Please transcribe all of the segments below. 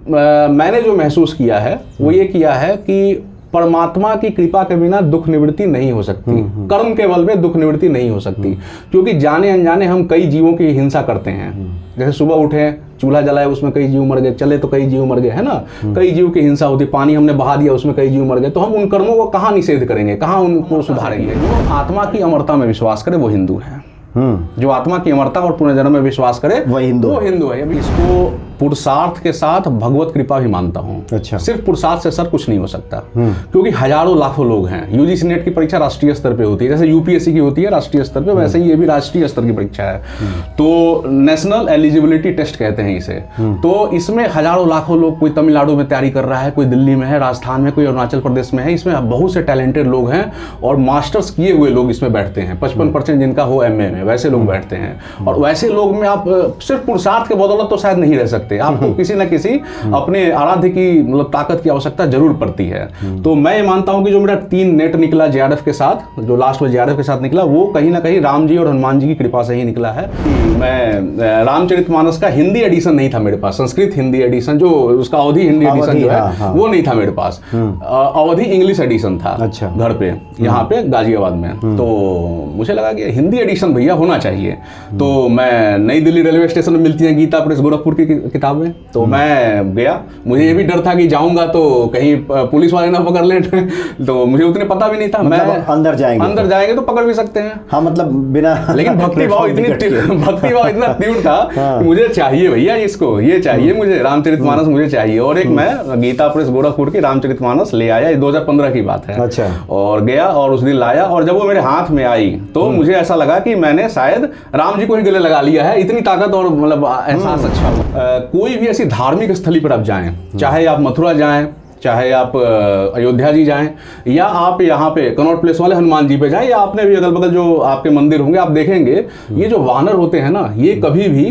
मैंने जो महसूस किया है वो ये किया है कि परमात्मा की कृपा के बिना दुख निवृत्ति नहीं हो सकती, कर्म के बल पे दुख निवृत्ति नहीं हो सकती। क्योंकि जाने अनजाने हम कई जीवों की हिंसा करते हैं। जैसे सुबह उठे, चूल्हा जलाया, उसमें कई जीव मर गए, चले तो कई जीव मर गए, है ना। कई जीव की हिंसा होती, पानी हमने बहा दिया, उसमें कई जीव मर गए। तो हम उन कर्मों को कहाँ निषेध करेंगे, कहाँ उनको सुधारेंगे। जो आत्मा की अमरता में विश्वास करे वो हिंदू है। जो आत्मा की अमरता और पुनर्जन्म में विश्वास करे वो हिंदू है। अभी इसको पुरुषार्थ के साथ भगवत कृपा भी मानता हूँ। अच्छा। सिर्फ पुरुषार्थ से सर कुछ नहीं हो सकता, क्योंकि हजारों लाखों लोग हैं। यूजीसी नेट की परीक्षा राष्ट्रीय स्तर पे होती है, जैसे यूपीएससी की होती है राष्ट्रीय स्तर पे, वैसे ही ये भी राष्ट्रीय स्तर की परीक्षा है। तो नेशनल एलिजिबिलिटी टेस्ट कहते हैं इसे। तो इसमें हजारों लाखों लोग, कोई तमिलनाडु में तैयारी कर रहा है, कोई दिल्ली में है, राजस्थान में, कोई अरुणाचल प्रदेश में है। इसमें बहुत से टैलेंटेड लोग हैं और मास्टर्स किए हुए लोग इसमें बैठते हैं। 55% जिनका हो एमए में, वैसे लोग बैठते हैं। और वैसे लोग में आप सिर्फ पुरुषार्थ के बदौलत तो शायद नहीं रह सकते, आपको किसी न किसी अपने आराध्य की मतलब ताकत की आवश्यकता जरूर पड़ती है। तो मैं ये मानता हूं कि जो मेरा 3 नेट निकला जेआरएफ के साथ, जो लास्ट में जेआरएफ के साथ निकला, वो कहीं ना कहीं राम जी और हनुमान जी की कृपा से ही निकला है। मैं रामचरितमानस का हिंदी एडिशन नहीं था मेरे पास, संस्कृत हिंदी एडिशन, जो उसका अवधि हिंदी एडिशन जो है वो नहीं था मेरे पास। अवधि इंग्लिश एडिशन था। अच्छा। घर पे यहाँ पे गाजियाबाद में। तो मुझे लगा कि हिंदी एडिशन भैया होना चाहिए। तो मैं नई दिल्ली रेलवे स्टेशन में मिलती है गीता प्रेस गोरखपुर की किताबें, तो मैं गया। मुझे ये भी डर था कि जाऊंगा तो कहीं पुलिस वाले ना पकड़ लें। तो मुझे उतने पता भी नहीं था। मतलब मैं अंदर जाएंगे तो पकड़ भी सकते हैं। हाँ, मतलब बिना, लेकिन भक्तिभाव इतना तीव्र था कि मुझे चाहिए भैया इसको, ये चाहिए मुझे, रामचरितमानस मुझे चाहिए। और एक मैं गीता प्रेस गोरखपुर की रामचरितमानस ले आया, 2015 की बात है। अच्छा। और गया और उस दिन लाया, और जब वो मेरे हाथ में आई तो मुझे ऐसा लगा कि मैंने शायद राम जी को ही गले लगा लिया है। इतनी ताकत और मतलब एहसास अच्छा हुआ। कोई भी ऐसी धार्मिक स्थली पर आप जाएं, चाहे आप मथुरा जाएं, चाहे आप अयोध्या जी जाएं, या आप यहाँ पे कनॉट प्लेस वाले हनुमान जी पे जाएं, या आपने भी अगल बगल जो आपके मंदिर होंगे, आप देखेंगे ये जो वानर होते हैं ना, ये कभी भी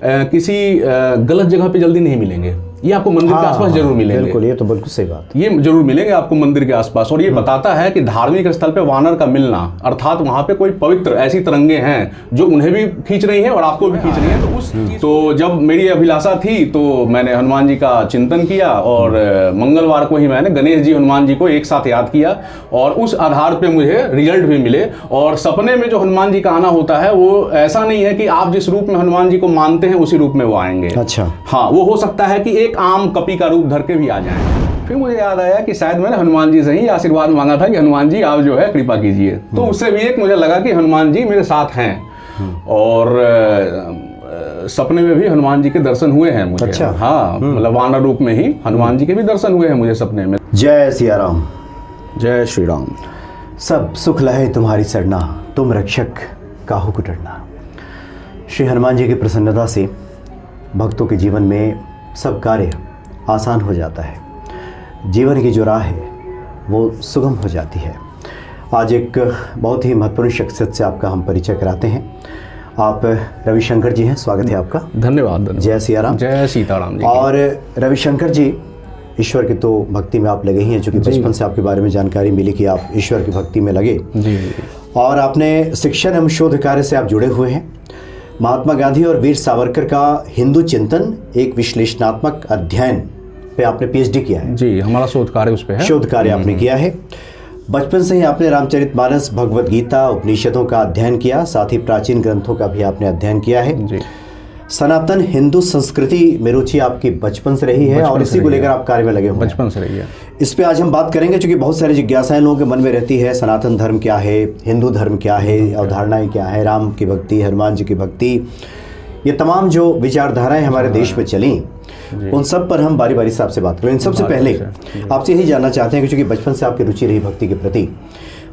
किसी गलत जगह पे जल्दी नहीं मिलेंगे। ये आपको मंदिर के आसपास जरूर मिलेंगे। बिल्कुल, ये तो बिल्कुल सही बात, ये जरूर मिलेंगे आपको मंदिर के आसपास। और ये बताता है कि धार्मिक स्थल पे वानर का मिलना, अर्थात वहां पे कोई पवित्र ऐसी तरंगे हैं जो उन्हें भी खींच रही हैं और आपको भी खींच रही हैं। तो जब मेरी अभिलाषा थी तो मैंने हनुमान जी का चिंतन किया, और मंगलवार को ही मैंने गणेश जी हनुमान जी को एक साथ याद किया, और उस आधार पर मुझे रिजल्ट भी मिले। और सपने में जो हनुमान जी का आना होता है वो ऐसा नहीं है कि आप जिस रूप में हनुमान जी को मानते हैं उसी रूप में वो आएंगे। अच्छा। हाँ, वो हो सकता है कि एक आम कपी का रूप धर के भी आ जाएं। फिर मुझे याद आया कि शायद मैंने हनुमान जी से ही आशीर्वाद मांगा था कि हनुमान जी आप जो है कृपा कीजिए। तो उससे भी एक मुझे लगा कि हनुमान जी मेरे साथ हैं। और सपने में भी हनुमान जी के दर्शन हुए हैं मुझे। अच्छा। हाँ, मतलब वानर रूप में ही हनुमान जी के भी दर्शन हुए हैं मुझे सपने में। जय सिया राम, जय श्री राम। सब सुख लहे तुम्हारी सरना, तुम रक्षक काहू को डरना। श्री हनुमान जी की प्रसन्नता से भक्तों के जीवन में सब कार्य आसान हो जाता है, जीवन की जो राह है वो सुगम हो जाती है। आज एक बहुत ही महत्वपूर्ण शख्सियत से आपका हम परिचय कराते हैं। आप रविशंकर जी हैं, स्वागत है आपका। धन्यवाद। जय सिया राम। जय सीताराम जी। और रविशंकर जी, ईश्वर की तो भक्ति में आप लगे ही हैं, चूँकि बचपन से आपके बारे में जानकारी मिली कि आप ईश्वर की भक्ति में लगे जी। और आपने शिक्षण एवं शोध कार्य से आप जुड़े हुए हैं। महात्मा गांधी और वीर सावरकर का हिंदू चिंतन एक विश्लेषणात्मक अध्ययन पे आपने पीएचडी किया है जी। हमारा शोध कार्य उस पे है। शोध कार्य आपने किया है। बचपन से ही आपने रामचरितमानस, भगवत गीता, उपनिषदों का अध्ययन किया, साथ ही प्राचीन ग्रंथों का भी आपने अध्ययन किया है जी। सनातन हिंदू संस्कृति में रुचि आपकी बचपन से रही है और इसी को लेकर आप कार्य में लगे हुए हैं। बचपन से रही है। इस पे आज हम बात करेंगे, क्योंकि बहुत सारी जिज्ञासाएं लोगों के मन में रहती है। सनातन धर्म क्या है, हिंदू धर्म क्या है, अवधारणाएं क्या है, राम की भक्ति, हनुमान जी की भक्ति, ये तमाम जो विचारधाराएं हमारे देश में चली, उन सब पर हम बारी बारी से आपसे बात करें। सबसे पहले आपसे यही जानना चाहते हैं कि चूंकि बचपन से आपकी रुचि रही भक्ति के प्रति,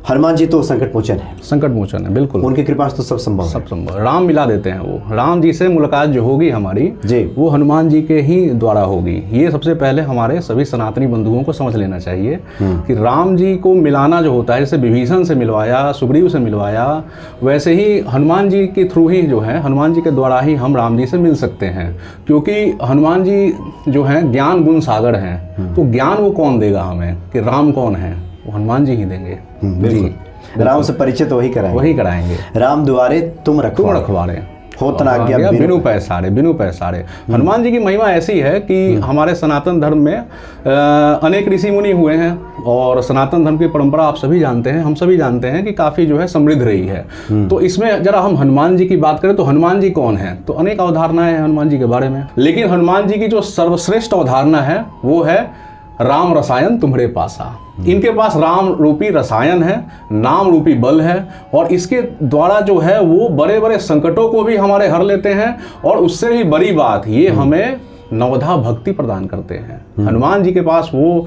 हनुमान जी तो संकट मोचन है। संकट मोचन है, बिल्कुल। उनकी कृपा से तो सब संभव है। सब संभव। राम मिला देते हैं वो। राम जी से मुलाकात जो होगी हमारी जी, वो हनुमान जी के ही द्वारा होगी। ये सबसे पहले हमारे सभी सनातनी बंधुओं को समझ लेना चाहिए कि राम जी को मिलाना जो होता है, जैसे विभीषण से मिलवाया, सुग्रीव से मिलवाया, वैसे ही हनुमान जी के थ्रू ही जो है, हनुमान जी के द्वारा ही हम राम जी से मिल सकते हैं। क्योंकि हनुमान जी जो हैं ज्ञान गुण सागर हैं। तो ज्ञान वो कौन देगा हमें कि राम कौन है, वो हनुमान जी ही देंगे जी। राम से परिचय तो वही कराएंगे। वही कराएंगे। राम दुआरे तुम रखवारे। होत ना आज्ञा बिनु पैसारे। हनुमान जी की महिमा ऐसी है कि हमारे सनातन धर्म में अनेक ऋषि मुनि हुए हैं, और सनातन धर्म की परंपरा आप सभी जानते हैं, हम सभी जानते हैं कि काफ़ी जो है समृद्ध रही है। तो इसमें जरा हम हनुमान जी की बात करें तो हनुमान जी कौन है, तो अनेक अवधारणाएं हैं हनुमान जी के बारे में, लेकिन हनुमान जी की जो सर्वश्रेष्ठ अवधारणा है वो है राम रसायन तुम्हारे पासा। इनके पास राम रूपी रसायन है, नाम रूपी बल है, और इसके द्वारा जो है वो बड़े बड़े संकटों को भी हमारे हर लेते हैं, और उससे भी बड़ी बात ये हमें नवधा भक्ति प्रदान करते हैं। हनुमान जी के पास वो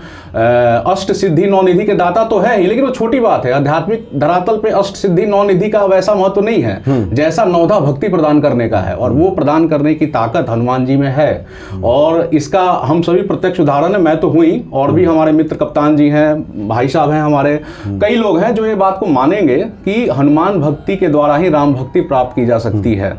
अष्ट सिद्धि नौ निधि के दाता तो है ही, लेकिन वो छोटी बात है। आध्यात्मिक धरातल पे अष्ट सिद्धि नौ निधि का वैसा महत्व नहीं है जैसा नवधा भक्ति प्रदान करने का है, और वो प्रदान करने की ताकत हनुमान जी में है। और इसका हम सभी प्रत्यक्ष उदाहरण है, मैं तो हुई, और भी हमारे मित्र कप्तान जी हैं, भाई साहब हैं हमारे, कई लोग हैं जो ये बात को मानेंगे कि हनुमान भक्ति के द्वारा ही राम भक्ति प्राप्त की जा सकती है।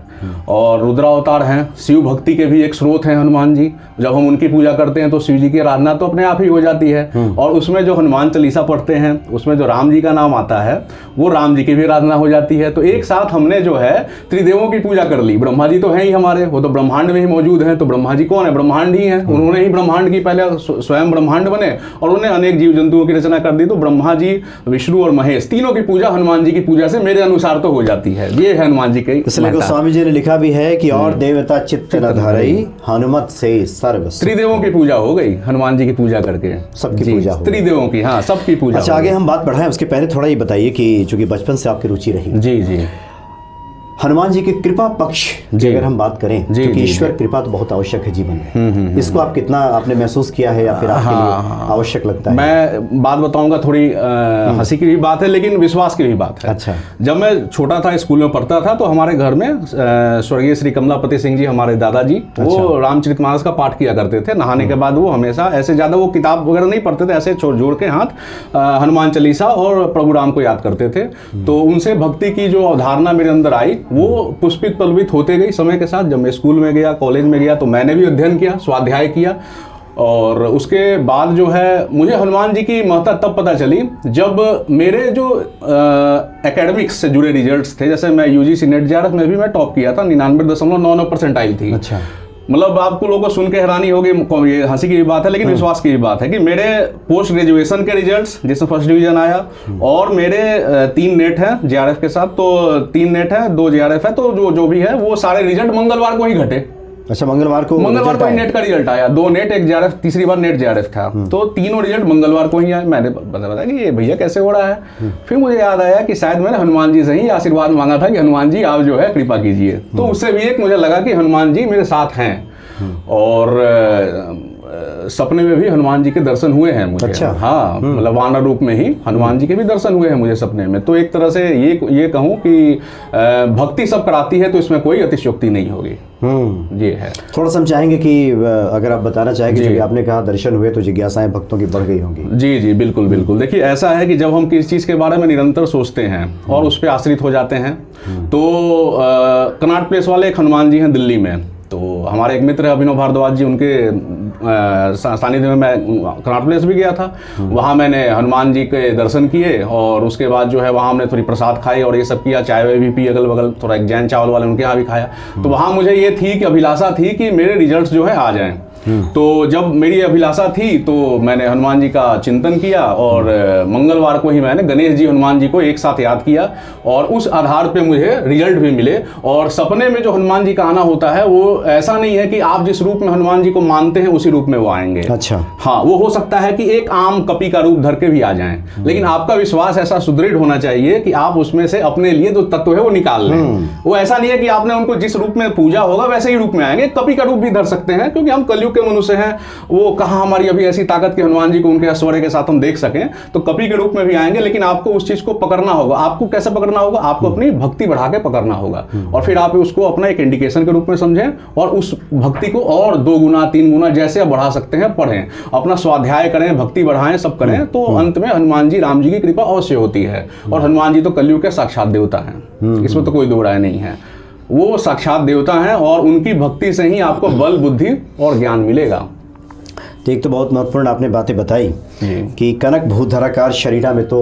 और रुद्रावतार हैं, शिव भक्ति के भी एक स्रोत हैं हनुमान जी। जब हम उनकी पूजा करते हैं तो शिव जी की आराधना तो अपने आप ही हो जाती है, और उसमें जो हनुमान चालीसा पढ़ते हैं उसमें जो राम जी का नाम आता है वो राम जी की भी आराधना हो जाती है। तो एक साथ हमने जो है त्रिदेवों की पूजा कर ली। ब्रह्मा जी तो हैं ही हमारे, वो तो ब्रह्मांड में ही मौजूद हैं, तो ब्रह्मा जी कौन है, ब्रह्मांड ही है। उन्होंने ही ब्रह्मांड की पहले स्वयं ब्रह्मांड बने और उन्हें अनेक जीव जंतुओं की रचना कर दी। तो ब्रह्मा जी, विष्णु और महेश तीनों की पूजा हनुमान जी की पूजा से मेरे अनुसार तो हो जाती है। ये है हनुमान जी की। इसलिए गोस्वामी जी ने लिखा भी है कि और देवता चित्त न धरई हनुमत से सर्व। त्रिदेवों की पूजा हो गई हनुमान जी की पूजा करके, सबकी पूजा हो, त्रिदेवों की, हाँ सबकी पूजा। अच्छा, आगे हम बात बढ़ाएं उसके पहले थोड़ा ये बताइए कि चूंकि बचपन से आपकी रुचि रही, जी जी, हनुमान जी के कृपा पक्ष की अगर हम बात करें, क्योंकि ईश्वर कृपा तो बहुत आवश्यक है जीवन में, इसको आप कितना आपने महसूस किया है या फिर आपके लिए आवश्यक लगता है? मैं बात बताऊंगा, थोड़ी हंसी की भी बात है लेकिन विश्वास की भी बात है। अच्छा, जब मैं छोटा था, स्कूल में पढ़ता था, तो हमारे घर में स्वर्गीय श्री कमलापति सिंह जी, हमारे दादाजी, वो रामचरितमानस का पाठ किया करते थे। नहाने के बाद वो हमेशा ऐसे ज़्यादा वो किताब वगैरह नहीं पढ़ते थे, ऐसे जोड़ के हाथ हनुमान चालीसा और प्रभु राम को याद करते थे। तो उनसे भक्ति की जो अवधारणा मेरे अंदर आई वो पुष्पित पल्वित होते गई समय के साथ। जब मैं स्कूल में गया, कॉलेज में गया, तो मैंने भी अध्ययन किया, स्वाध्याय किया, और उसके बाद जो है मुझे हनुमान जी की महत्ता तब पता चली जब मेरे जो एकेडमिक्स से जुड़े रिजल्ट्स थे। जैसे मैं यूजीसी नेट जेआरएफ में भी मैं टॉप किया था, 99.99% आई थी। अच्छा, मतलब आपको लोगों को सुन के हैरानी होगी, ये हंसी की भी बात है लेकिन विश्वास की भी बात है कि मेरे पोस्ट ग्रेजुएशन के रिजल्ट्स जिसमें फर्स्ट डिवीजन आया, और मेरे 3 नेट हैं जेआरएफ के साथ, तो 3 नेट है, 2 जेआरएफ है, तो जो भी है वो सारे रिजल्ट मंगलवार को ही घटे। अच्छा, मंगलवार को ही नेट का रिजल्ट आया, 2 नेट 1 जेआरएफ, तीसरी बार नेट जेआरएफ था, तो तीनों रिजल्ट मंगलवार को ही आए। मैंने बताया कि ये भैया कैसे हो रहा है। फिर मुझे याद आया कि शायद मैंने हनुमान जी से ही आशीर्वाद मांगा था कि हनुमान जी आप जो है कृपा कीजिए। तो उससे भी एक मुझे लगा कि हनुमान जी मेरे साथ हैं, और सपने में भी हनुमान जी के दर्शन हुए हैं मुझे। अच्छा, हाँ, मतलब वानर रूप में ही हनुमान जी के भी दर्शन हुए हैं मुझे सपने में। तो एक तरह से ये कहूँ कि भक्ति सब कराती है, तो इसमें कोई अतिशयोक्ति नहीं होगी। ये है। थोड़ा सा हम चाहेंगे कि अगर आप बताना चाहेंगे, जब आपने कहा दर्शन हुए तो जिज्ञासाएं भक्तों की बढ़ गई होंगी। जी जी, बिल्कुल बिल्कुल। देखिए, ऐसा है कि जब हम किसी चीज़ के बारे में निरंतर सोचते हैं और उस पर आश्रित हो जाते हैं, तो कनॉट प्लेस वाले एक हनुमान जी हैं दिल्ली में, तो हमारे एक मित्र अभिनव भारद्वाज जी, उनके सानिध्य में मैं कनॉट प्लेस भी गया था। वहाँ मैंने हनुमान जी के दर्शन किए, और उसके बाद जो है वहाँ हमने थोड़ी प्रसाद खाई और ये सब किया, चाय वाय भी पी, अगल बगल थोड़ा एक जैन चावल वाले उनके यहाँ भी खाया। तो वहाँ मुझे ये थी कि अभिलाषा थी कि मेरे रिजल्ट्स जो है आ जाएं। तो जब मेरी अभिलाषा थी तो मैंने हनुमान जी का चिंतन किया, और मंगलवार को ही मैंने गणेश जी हनुमान जी को एक साथ याद किया, और उस आधार पे मुझे रिजल्ट भी मिले। और सपने में जो हनुमान जी का आना होता है वो ऐसा नहीं है कि आप जिस रूप में हनुमान जी को मानते हैं उसी रूप में वो आएंगे। अच्छा, हाँ, वो हो सकता है कि एक आम कपी का रूप धर के भी आ जाएं, लेकिन आपका विश्वास ऐसा सुदृढ़ होना चाहिए कि आप उसमें से अपने लिए जो तत्व है वो निकाल लें। वो ऐसा नहीं है कि आपने उनको जिस रूप में पूजा होगा वैसे ही रूप में आएंगे। कपी का रूप भी धर सकते हैं, क्योंकि हम कलयुग के मनुष्य हैं, वो कहाँ हमारी अभी ऐसी ताकत कि हनुमान जी को उनके ऐश्वर्य के साथ हम देख सकें। तो कपी के रूप में भी आएंगे, लेकिन आपको उस चीज को पकड़ना होगा। आपको कैसे पकड़ना होगा? आपको अपनी भक्ति बढ़ा के पकड़ना होगा, और फिर आप उसको अपना एक इंडिकेशन के रूप में समझें, और उस भक्ति को और 2 गुना 3 गुना जैसे आप बढ़ा सकते हैं पढ़ें, अपना स्वाध्याय करें, भक्ति बढ़ाएं, सब करें, तो अंत में हनुमान जी, राम जी की कृपा अवश्य होती है। और हनुमान जी तो कलयुग के साक्षात देवता हैं, इसमें तो कोई दो राय नहीं है। वो साक्षात देवता हैं, और उनकी भक्ति से ही आपको बल, बुद्धि और ज्ञान मिलेगा। एक तो बहुत महत्वपूर्ण आपने बातें बताई कि कनक भूधराकार शरीरा में तो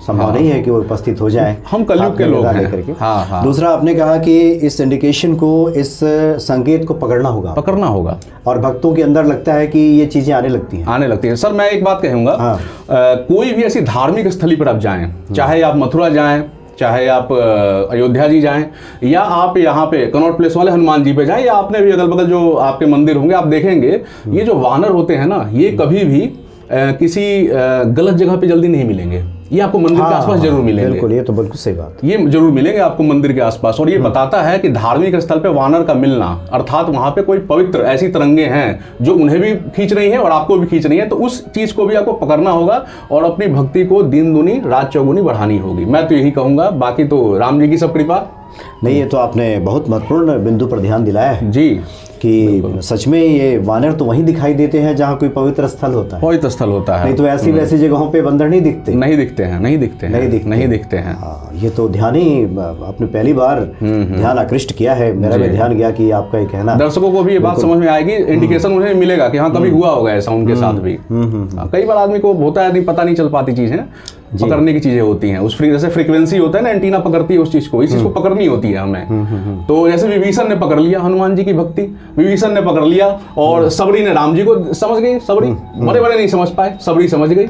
संभव नहीं है कि वो उपस्थित हो जाए। हम कलयुग के लोग हैं करके। हाँ। दूसरा आपने कहा कि इस इंडिकेशन को, इस संकेत को पकड़ना होगा और भक्तों के अंदर लगता है कि ये चीजें आने लगती हैं। सर मैं एक बात कहूँगा, कोई भी ऐसी धार्मिक स्थली पर आप जाएं, चाहे आप मथुरा जाएं, चाहे आप अयोध्या जी जाएं, या आप यहाँ पे कनॉट प्लेस वाले हनुमान जी पे जाएं, या आपने भी अगल बगल जो आपके मंदिर होंगे आप देखेंगे ये जो वानर होते हैं ना, ये कभी भी किसी गलत जगह पे जल्दी नहीं मिलेंगे। ये आपको मंदिर के आसपास जरूर मिलेंगे। बिल्कुल, ये तो बिल्कुल सही बात। ये जरूर मिलेंगे आपको मंदिर के आसपास। और ये बताता है कि धार्मिक स्थल पे वानर का मिलना, अर्थात वहां पे कोई पवित्र ऐसी तरंगे हैं जो उन्हें भी खींच रही हैं और आपको भी खींच रही हैं, तो उस चीज को भी आपको पकड़ना होगा और अपनी भक्ति को दिन दुनी रात चौगुनी बढ़ानी होगी। मैं तो यही कहूंगा, बाकी तो राम जी की सब कृपा। नहीं, ये तो आपने बहुत महत्वपूर्ण बिंदु पर ध्यान दिलाया है जी, कि सच में ये वानर तो वहीं दिखाई देते हैं जहाँ कोई पवित्र स्थल होता है। पवित्र स्थल होता है, नहीं तो ऐसी वैसी जगहों पे बंदर नहीं दिखते हैं। हाँ, ये तो ध्यान ही आपने पहली बार ध्यान आकृष्ट किया है। मेरा भी ध्यान गया कि आपका ये कहना, दर्शकों को भी ये बात समझ में आएगी, इंडिकेशन उन्हें मिलेगा कि हाँ कभी हुआ होगा ऐसा उनके साथ भी। कई बार आदमी को होता है, नहीं पता नहीं चल पाती चीजें, पकड़ने की चीजें होती हैं। उस जैसे फ्रीक्वेंसी होता है ना, एंटीना पकड़ती है उस चीज को, इस चीज को पकड़नी होती है हमें। तो जैसे विभीषण ने पकड़ लिया हनुमान जी की भक्ति, विभीषण ने पकड़ लिया, और सबरी ने राम जी को समझ गई। सबरी बड़े बड़े नहीं समझ पाए, सबरी समझ गई।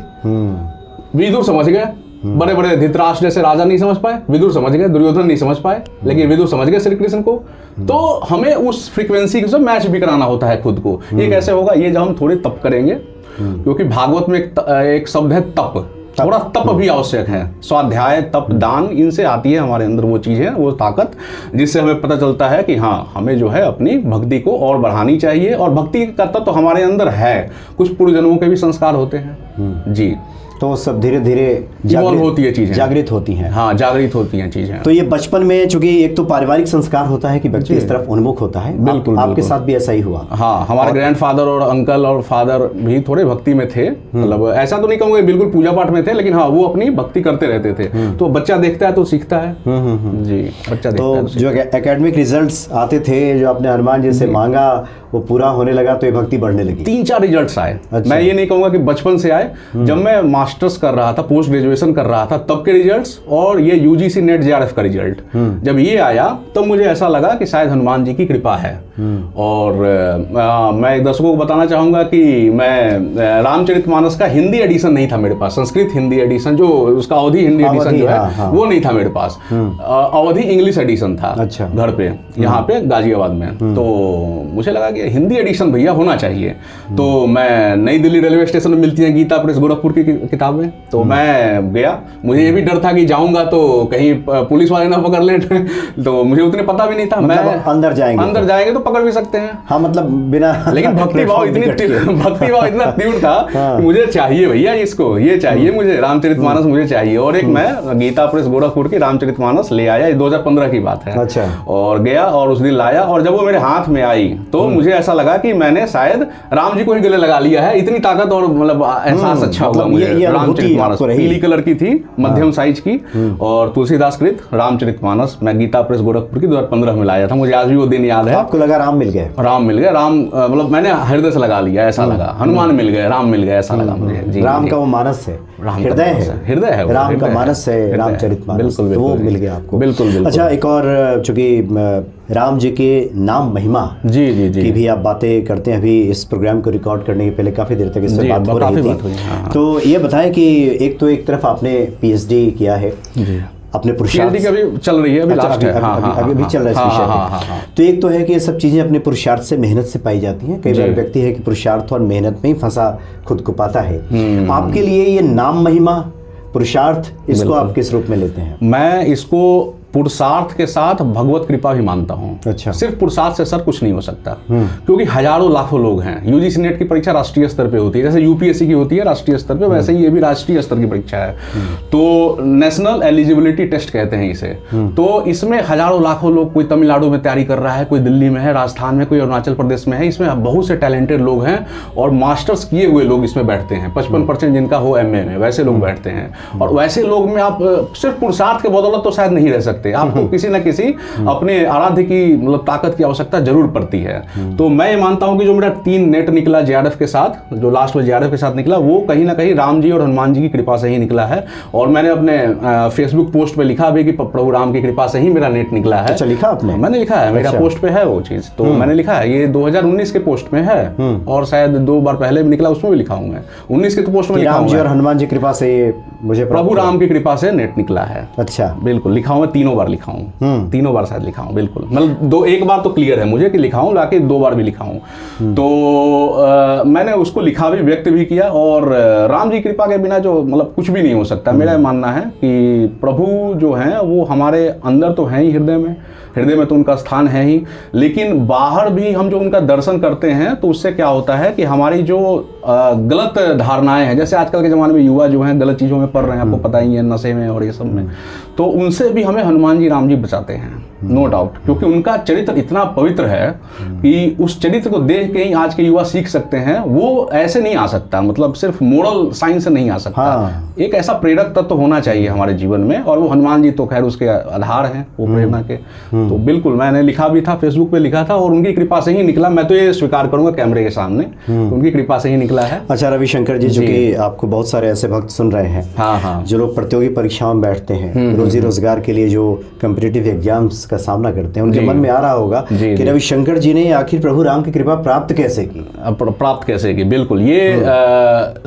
विदुर समझ गए, बड़े बड़े धृतराष्ट्र जैसे राजा नहीं समझ पाए, विदुर समझ गए। दुर्योधन नहीं समझ पाए, लेकिन विदुर समझ गए श्री कृष्ण को। तो हमें उस फ्रीक्वेंसी के साथ मैच भी कराना होता है खुद को। ये कैसे होगा? ये जब हम थोड़े तप करेंगे, क्योंकि भागवत में एक शब्द है तप, थोड़ा तप भी आवश्यक है। स्वाध्याय, तप, दान, इनसे आती है हमारे अंदर वो चीज़ है, वो ताकत, जिससे हमें पता चलता है कि हाँ हमें जो है अपनी भक्ति को और बढ़ानी चाहिए। और भक्ति का तत्व तो हमारे अंदर है, कुछ पूर्व जन्मों के भी संस्कार होते हैं जी। तो सब धीरे धीरे होती है चीजें, जागृत होती हैं। हाँ, जागृत होती हैं चीजें। तो ये बचपन में, चूंकि एक तो पारिवारिक संस्कार होता है कि व्यक्ति इस तरफ उन्मुख होता है। बिल्कुल, आपके साथ भी ऐसा ही हुआ? हाँ, हमारे ग्रैंडफादर और अंकल और फादर भी थोड़े भक्ति में थे। मतलब ऐसा तो नहीं कहूँगा बिल्कुल पूजा पाठ में थे, लेकिन हाँ वो अपनी भक्ति करते रहते थे। तो बच्चा देखता है तो सीखता है जी, बच्चा देखता है। तो जो एकेडमिक रिजल्ट्स आते थे, जो आपने हनुमान जी से मांगा, वो पूरा होने लगा तो ये भक्ति बढ़ने लगी। 3-4 रिजल्ट्स आए। अच्छा। मैं ये नहीं कहूँगा कि बचपन से आए, जब मैं मास्टर्स कर रहा था, पोस्ट ग्रेजुएशन कर रहा था, तब के रिजल्ट्स, और ये यूजीसी नेट जेआरएफ का रिजल्ट जब ये आया, तब मुझे ऐसा लगा कि शायद हनुमान जी की कृपा है। और मैं दर्शकों को बताना चाहूँगा कि मैं रामचरितमानस का हिंदी एडिशन नहीं था मेरे पास, संस्कृत हिंदी एडिशन, जो उसका अवधि हिंदी एडिशन जो है वो नहीं था मेरे पास। अवधि इंग्लिश एडिशन था। अच्छा। घर पे यहाँ पे गाजियाबाद में। तो मुझे लगा कि हिंदी एडिशन भैया होना चाहिए। तो मैं नई दिल्ली रेलवे स्टेशन में मिलती है गीता प्रेस गोरखपुर की किताबें, तो मैं गया। मुझे ये भी डर था कि जाऊंगा तो कहीं पुलिस वाले ना पकड़ लें, तो मुझे उतने पता भी नहीं था। मतलब मैं अंदर जाएंगे तो पकड़ भी सकते हैं। हाँ, मतलब बिना, लेकिन भक्ति भाव इतना तीव्र था कि मुझे चाहिए भैया इसको, ये चाहिए मुझे, रामचरितमानस मुझे चाहिए। और एक मैं गीता प्रेस गोरखपुर की रामचरितमानस ले आया, 2015 की बात है। अच्छा। और गया और उस दिन लाया, और जब वो मेरे हाथ में आई तो मुझे ऐसा लगा कि मैंने शायद राम जी को ही गले लगा लिया है। इतनी ताकत और मतलब एहसास अच्छा हुआ मुझे। रामचरितमानस पीली कलर की थी, मध्यम साइज की, और तुलसीदास कृत रामचरितमानस मैं गीता प्रेस गोरखपुर की 2015 में लाया था। मुझे आज भी वो दिन याद है। आपको लगा राम मिल गए? राम मिल गए, राम मतलब मैंने हृदय से लगा लिया, ऐसा लगा। हनुमान मिल गए, राम मिल गए, ऐसा लगा मुझे। राम का वो मानस है, हृदय है, राम का मानस है, रामचरितमानस, तो वो मिल गया आपको। बिल्कुल। अच्छा, एक और, चूंकि राम जी के नाम महिमा जी की भी आप बातें करते हैं। अभी इस प्रोग्राम को रिकॉर्ड करने के पहले काफी देर तक इससे बात हो रही थी। तो ये बताएं कि एक तरफ आपने पीएचडी किया है, अपने पुरुषार्थ की अभी चल रही है, अभी लास्ट है, अभी चल रहा है इस विषय पे। तो एक तो है कि ये सब चीजें अपने पुरुषार्थ से, मेहनत से पाई जाती हैं। कई बार व्यक्ति है कि पुरुषार्थ और मेहनत में ही फंसा खुद को पाता है। आपके लिए ये नाम महिमा, पुरुषार्थ, इसको आप किस रूप में लेते हैं? मैं इसको पुरुषार्थ के साथ भगवत कृपा भी मानता हूँ। अच्छा। सिर्फ पुरुषार्थ से सर कुछ नहीं हो सकता, क्योंकि हजारों लाखों लोग हैं। यूजीसी नेट की परीक्षा राष्ट्रीय स्तर पे होती है, जैसे यूपीएससी की होती है राष्ट्रीय स्तर पे, वैसे ही ये भी राष्ट्रीय स्तर की परीक्षा है। तो नेशनल एलिजिबिलिटी टेस्ट कहते हैं इसे। तो इसमें हजारों लाखों लोग, कोई तमिलनाडु में तैयारी कर रहा है, कोई दिल्ली में है, राजस्थान में, कोई अरुणाचल प्रदेश में है। इसमें बहुत से टैलेंटेड लोग हैं और मास्टर्स किए हुए लोग इसमें बैठते हैं। 55% जिनका हो एमए में, वैसे लोग बैठते हैं। और वैसे लोग में आप सिर्फ पुरुषार्थ के बदौलत तो शायद नहीं रह सकते। सकते, आपको किसी न किसी अपने आराध्य की मतलब ताकत की आवश्यकता जरूर पड़ती है। तो मैं ये मानता हूँ कि जो मेरा 3 नेट निकला JRF के साथ, जो लास्ट में JRF के साथ निकला, वो कहीं ना कहीं राम जी और हनुमान जी की कृपा से ही निकला है। और मैंने अपने फेसबुक पोस्ट पे लिखा भी कि प्रभु राम की कृपा से ही मेरा नेट निकला है। अच्छा, लिखा आपने? मैंने लिखा है, मेरा पोस्ट पे है वो चीज, तो मैंने लिखा है। ये 2019 के पोस्ट में है और शायद 2 बार पहले भी निकला, उसमें भी लिखा हूँ मैं। 19 के तो पोस्ट में लिखा राम जी और हनुमान जी कृपा से ये मुझे प्रभु राम की कृपा से नेट निकला है। अच्छा, बिल्कुल लिखा हूँ मैं, 3 बार लिखा हूँ, 3 बार शायद लिखा हूँ। बिल्कुल मतलब एक बार तो क्लियर है मुझे कि लिखा हूँ, बाकी 2 बार भी लिखा हूँ। तो मैंने उसको लिखा भी, व्यक्त भी किया। और राम जी कृपा के बिना जो मतलब कुछ भी नहीं हो सकता। मेरा मानना है कि प्रभु जो हैं वो हमारे अंदर तो हैं ही, हृदय में तो उनका स्थान है ही, लेकिन बाहर भी हम जो उनका दर्शन करते हैं तो उससे क्या होता है कि हमारी जो गलत धारणाएं हैं, जैसे आजकल के ज़माने में युवा जो हैं गलत चीज़ों में पड़ रहे हैं, आपको पता ही है, नशे में और ये सब में, तो उनसे भी हमें हनुमान जी राम जी बचाते हैं, नो डाउट। क्योंकि उनका चरित्र इतना पवित्र है कि उस चरित्र को देख के ही आज के युवा सीख सकते हैं। वो ऐसे नहीं आ सकता, मतलब सिर्फ मोरल साइंस से नहीं आ सकता। हाँ। एक ऐसा प्रेरक तत्व होना चाहिए हमारे जीवन में, और वो हनुमान जी तो खैर उसके आधार हैं, वो प्रेरणा के। तो बिल्कुल मैंने लिखा भी था, फेसबुक पे लिखा था, और उनकी कृपा से ही निकला। मैं तो ये स्वीकार करूंगा कैमरे के सामने, उनकी कृपा से ही निकला है। अच्छा रविशंकर जी, जो कि आपको बहुत सारे ऐसे भक्त सुन रहे हैं, हाँ, जो लोग प्रतियोगी परीक्षाओं में बैठते हैं, रोजी रोजगार के लिए जो कॉम्पिटिटिव एग्जाम्स का सामना करते हैं, उनके मन में आ रहा होगा कि रविशंकर जी ने आखिर प्रभु राम की कृपा प्राप्त कैसे की? बिल्कुल, ये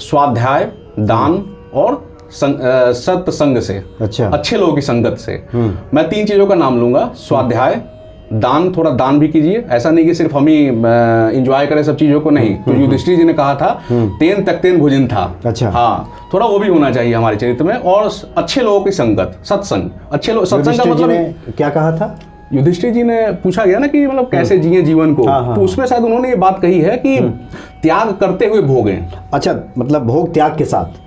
स्वाध्याय, दान और सत्संग से, अच्छा, अच्छे लोगों की संगत से। मैं 3 चीजों का नाम लूंगा, स्वाध्याय, दान, थोड़ा दान भी कीजिए। ऐसा नहीं कि सिर्फ हम ही इंजॉय करें सब चीजों को, नहीं। तो युधिष्ठिर जी ने कहा था तेन तक तेन भोजन था। अच्छा, हाँ, थोड़ा वो भी होना चाहिए हमारे चरित्र में। और अच्छे लोगों की संगत, सत्संग, अच्छे लोग, सत्संग का मतलब क्या कहा था? युधिष्ठिर जी ने पूछा गया ना कि मतलब कैसे जिए जीवन को, तो उसमें शायद उन्होंने ये बात कही है कि त्याग करते हुए भोगें। अच्छा, मतलब भोग त्याग के साथ।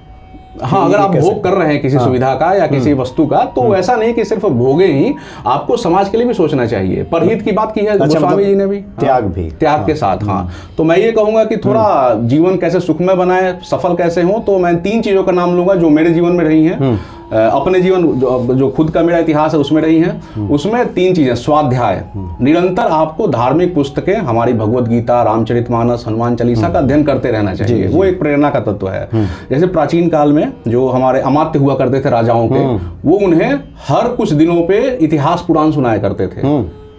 हाँ, अगर आप भोग कर रहे हैं किसी सुविधा का या किसी वस्तु का, तो ऐसा नहीं कि सिर्फ भोगे ही, आपको समाज के लिए भी सोचना चाहिए। परहित की बात की है गोस्वामी जी ने भी, त्याग के साथ। हाँ, तो मैं ये कहूंगा कि थोड़ा जीवन कैसे सुखमय बनाए, सफल कैसे हो। तो मैं 3 चीजों का नाम लूंगा जो मेरे जीवन में रही हैं, अपने जीवन जो खुद का मेरा इतिहास है उसमें रही हैं। उसमें 3 चीजें, स्वाध्याय, निरंतर आपको धार्मिक पुस्तकें, हमारी भगवत गीता, रामचरितमानस, हनुमान चालीसा का अध्ययन करते रहना चाहिए। वो एक प्रेरणा का तत्व है। जैसे प्राचीन काल में जो हमारे अमात्य हुआ करते थे राजाओं के, वो उन्हें हर कुछ दिनों पे इतिहास पुराण सुनाया करते थे।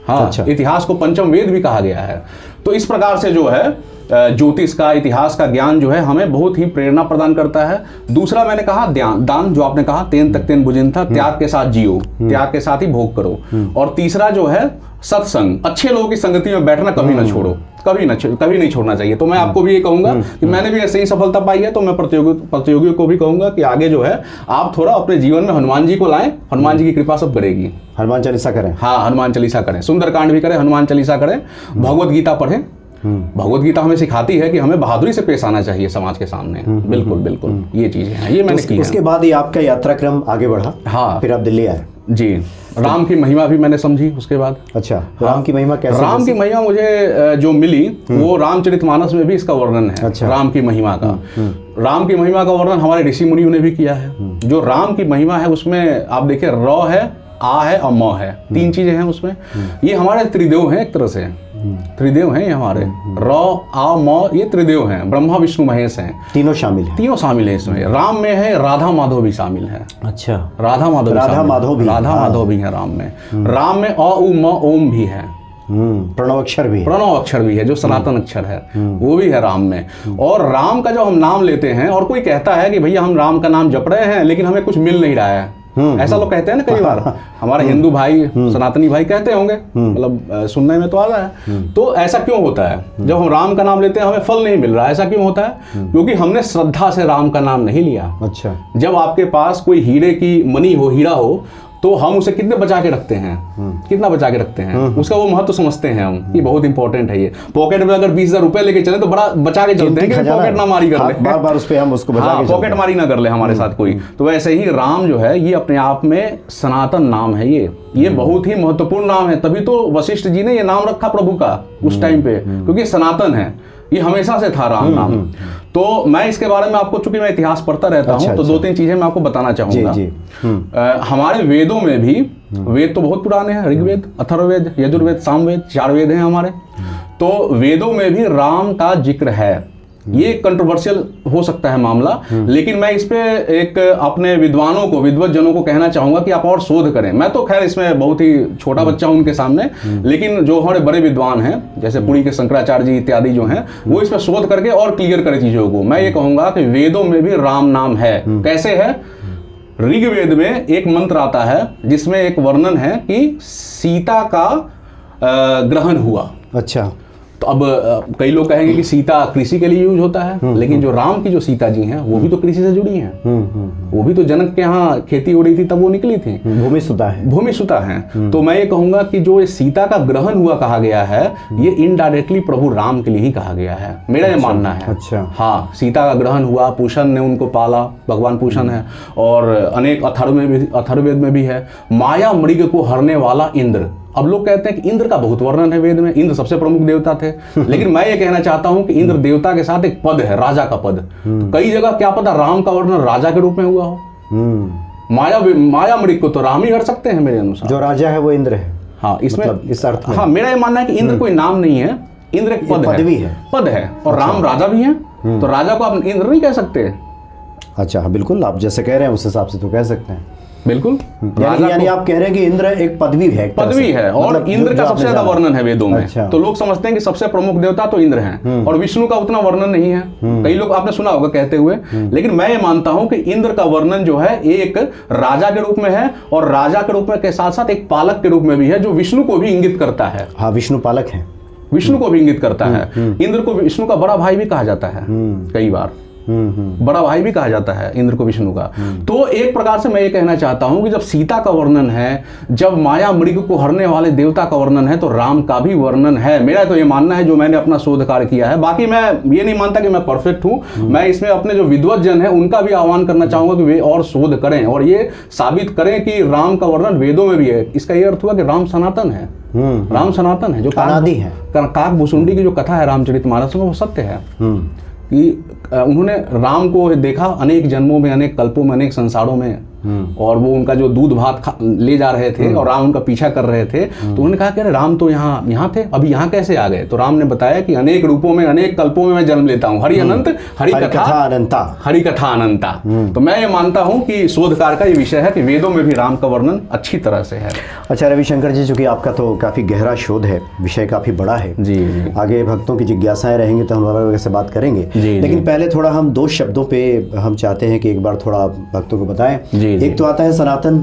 हाँ, अच्छा। इतिहास को पंचम वेद भी कहा गया है। तो इस प्रकार से जो है ज्योतिष का, इतिहास का ज्ञान जो है हमें बहुत ही प्रेरणा प्रदान करता है। दूसरा मैंने कहा दान, जो आपने कहा तेन तक तेन भुजिन था, त्याग के साथ जियो, त्याग के साथ ही भोग करो। और तीसरा जो है सत्संग, अच्छे लोगों की संगति में बैठना कभी ना छोड़ो, कभी नहीं छोड़ना चाहिए। तो मैं आपको भी ये कहूंगा कि मैंने भी ऐसे ही सफलता पाई है, तो मैं प्रतियोगियों को भी कहूंगा कि आगे जो है आप थोड़ा अपने जीवन में हनुमान जी को लाएं, हनुमान जी की कृपा सब करेगी। हनुमान चालीसा करें, हाँ, हनुमान चालीसा करें, सुंदरकांड भी करें, हनुमान चालीसा करें, भगवत गीता पढ़ें। भगवत गीता हमें सिखाती है कि हमें बहादुरी से पेश आना चाहिए समाज के सामने। बिल्कुल ये चीजें हैं, ये मैंने की है। उसके बाद ये आपका यात्राक्रम आगे बढ़ा। हाँ, फिर आप दिल्ली आए। जी, राम की महिमा भी मैंने समझी उसके बाद। अच्छा, राम की महिमा कैसे? राम की महिमा मुझे जो मिली वो रामचरितमानस में भी इसका वर्णन है। अच्छा। राम की महिमा का, राम की महिमा का वर्णन हमारे ऋषि मुनियों ने भी किया है। जो राम की महिमा है उसमें आप देखिए, र है, आ है और म है, 3 चीजें हैं उसमें। ये हमारे त्रिदेव हैं, एक तरह से त्रिदेव हैं ये हमारे, र आ म, ये त्रिदेव हैं, ब्रह्मा विष्णु महेश हैं, तीनों शामिल है इसमें। राम में है राधा माधव भी शामिल है। अच्छा, राधा माधव भी है राम में। राम में अ उ म ओम भी है, प्रणव अक्षर भी है जो सनातन अक्षर है, वो भी है राम में। और राम का जो हम नाम लेते हैं, और कोई कहता है कि भैया हम राम का नाम जप रहे हैं लेकिन हमें कुछ मिल नहीं रहा है, ऐसा लोग कहते हैं ना कई बार। हमारे हिंदू भाई, सनातनी भाई कहते होंगे, मतलब सुनने में तो आ रहा है। तो ऐसा क्यों होता है? जब हम राम का नाम लेते हैं हमें फल नहीं मिल रहा है, ऐसा क्यों होता है? क्योंकि हमने श्रद्धा से राम का नाम नहीं लिया। अच्छा, जब आपके पास कोई हीरे की मनी हो, हीरा हो, तो हम उसे कितने बचा के रखते हैं, कितना बचा के रखते हैं, उसका वो महत्व समझते हैं हम कि बहुत इंपॉर्टेंट है ये। पॉकेट में अगर 20,000 रुपए लेके चले तो बड़ा बचा के चलते हैं कि पॉकेट ना मारी कर ले, बार उस पे हम उसको बचा के पॉकेट मारी ना कर ले हमारे साथ कोई। तो वैसे ही राम जो है ये अपने आप में सनातन नाम है, ये बहुत ही महत्वपूर्ण नाम है। तभी तो वशिष्ठ जी ने ये नाम रखा प्रभु का उस टाइम पे, क्योंकि सनातन है। ये हमेशा से था राम नाम। तो मैं इसके बारे में आपको, चूंकि मैं इतिहास पढ़ता रहता हूँ, तो 2-3 चीजें मैं आपको बताना चाहूंगा। हमारे वेदों में भी, वेद तो बहुत पुराने हैं, ऋग्वेद, अथर्ववेद, यजुर्वेद, सामवेद, 4 वेद हैं हमारे। तो वेदों में भी राम का जिक्र है। ये कंट्रोवर्शियल हो सकता है मामला, लेकिन मैं इस पे एक अपने विद्वानों को, विद्वज्जनों को कहना चाहूंगा कि आप और शोध करें। मैं तो खैर इसमें बहुत ही छोटा बच्चा हूं उनके सामने, लेकिन जो हमारे बड़े विद्वान हैं, जैसे पुरी के शंकराचार्य जी इत्यादि जो हैं, वो इस पे शोध करके और क्लियर करें चीजों को। मैं ये कहूंगा कि वेदों में भी राम नाम है। कैसे है? ऋग्वेद में एक मंत्र आता है जिसमें एक वर्णन है कि सीता का ग्रहण हुआ। अच्छा। तो अब कई लोग कहेंगे कि सीता कृषि के लिए यूज होता है, लेकिन जो राम की जो सीता जी हैं वो भी तो कृषि से जुड़ी हैं। वो भी तो जनक के यहाँ खेती हो रही थी तब वो निकली थी, भूमिसुता है, भूमिसुता है। तो मैं ये कहूंगा कि जो सीता का ग्रहण हुआ कहा गया है, ये इनडायरेक्टली प्रभु राम के लिए ही कहा गया है, मेरा ये मानना है। अच्छा। हाँ, सीता का ग्रहण हुआ, पूषण ने उनको पाला, भगवान पूषण है। और अनेक अथर्ववेद में भी है, माया मृग को हरने वाला इंद्र। अब लोग कहते हैं कि इंद्र का बहुत वर्णन है वेद में, इंद्र सबसे प्रमुख देवता थे, लेकिन मैं ये कहना चाहता हूं कि इंद्र देवता के साथ एक पद है, राजा का पद। कई जगह क्या पता राम का वर्णन राजा के रूप में हुआ हो। माया मृग को तो राम ही हर सकते हैं मेरे अनुसार। जो राजा है वो इंद्र है। हाँ, इसमें मतलब इस अर्थ में। हाँ, मेरा ये मानना है कि इंद्र कोई नाम नहीं है, इंद्र एक पद है, पद है। और राम राजा भी है, तो राजा को आप इंद्र नहीं कह सकते। अच्छा, बिल्कुल, आप जैसे कह रहे हैं उस हिसाब से तो कह सकते हैं, बिल्कुल। यानी आप कह रहे हैं कि इंद्र एक पदवी है, पदवी है, और मतलब इंद्र का सबसे ज्यादा वर्णन है वेदों में। अच्छा। तो लोग समझते हैं कि सबसे प्रमुख देवता तो इंद्र हैं, और विष्णु का उतना वर्णन नहीं है। कई लोग आपने सुना होगा कहते हुए, लेकिन मैं ये मानता हूं कि इंद्र का वर्णन जो है एक राजा के रूप में है, और राजा के रूप में के साथ साथ एक पालक के रूप में भी है, जो विष्णु को भी इंगित करता है। हाँ, विष्णु पालक है, विष्णु को भी इंगित करता है। इंद्र को विष्णु का बड़ा भाई भी कहा जाता है, कई बार बड़ा भाई भी कहा जाता है इंद्र को विष्णु का। तो एक प्रकार से मैं ये कहना चाहता हूं कि जब सीता का वर्णन है, जब माया मृग को हरने वाले देवता का वर्णन है, तो राम का भी वर्णन है। मेरा तो ये मानना है, जो मैंने अपना शोध कार्य किया है। बाकी मैं ये नहीं मानता कि मैं परफेक्ट हूं। मैं इसमें अपने जो विद्वज्जन है उनका भी आह्वान करना चाहूंगा कि वे और शोध करें और ये साबित करें कि राम का वर्णन वेदों में भी है। इसका ये अर्थ हुआ कि राम सनातन है, राम सनातन है, जो अनादि है। काकभूषुंडी की जो कथा है रामचरितमानस में, वो सत्य है कि उन्होंने राम को देखा अनेक जन्मों में, अनेक कल्पों में, अनेक संसारों में, और वो उनका जो दूध भात ले जा रहे थे और राम उनका पीछा कर रहे थे। तो उन्होंने कहा कि अरे राम तो यहाँ थे, अभी यहाँ कैसे आ गए? तो राम ने बताया कि अनेक रूपों में, अनेक कल्पों में मैं जन्म लेता हूँ, हरि अनंत, हरि कथा अनंता, हरि कथा अनंता। तो मैं ये मानता हूँ कि शोधकार का ये विषय है कि वेदों में भी राम का वर्णन अच्छी तरह से है। अच्छा रविशंकर जी, चूंकि आपका तो काफ़ी गहरा शोध है, विषय काफ़ी बड़ा है जी, आगे भक्तों की जिज्ञासाएं रहेंगी तो हम अलग से बात करेंगे, लेकिन पहले थोड़ा हम 2 शब्दों पे हम चाहते हैं कि एक बार थोड़ा भक्तों को बताएं। एक तो आता है सनातन,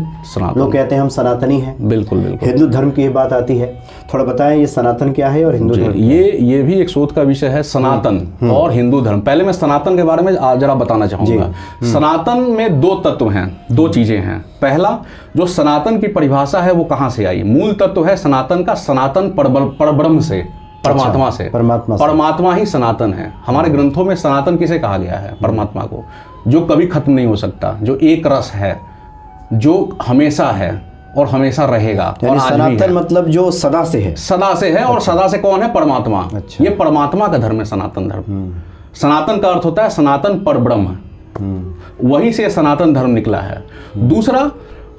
लोग कहते हैं हम सनातनी हैं। बिल्कुल बिल्कुल। हिंदू धर्म की बात आती है, थोड़ा बताएं ये सनातन क्या है और हिंदू धर्म। ये भी एक शोध का विषय है, सनातन और हिंदू धर्म। पहले मैं सनातन के बारे में जरा बताना चाहूंगा। सनातन में 2 तत्व हैं, 2 चीजें हैं। पहला, जो सनातन की परिभाषा है वो कहां से आई? मूल तत्व है सनातन का, सनातन परब्रह्म से, परमात्मा से। परमात्मा ही सनातन है। हमारे ग्रंथों में सनातन किसे कहा गया है? परमात्मा को, जो कभी खत्म नहीं हो सकता, जो एक रस है, जो हमेशा है और हमेशा रहेगा। और सनातन मतलब जो सदा से है, सदा से है। और सदा से कौन है? परमात्मा। ये परमात्मा का धर्म है सनातन धर्म। सनातन का अर्थ होता है सनातन परब्रह्म, वहीं से सनातन धर्म निकला है। दूसरा,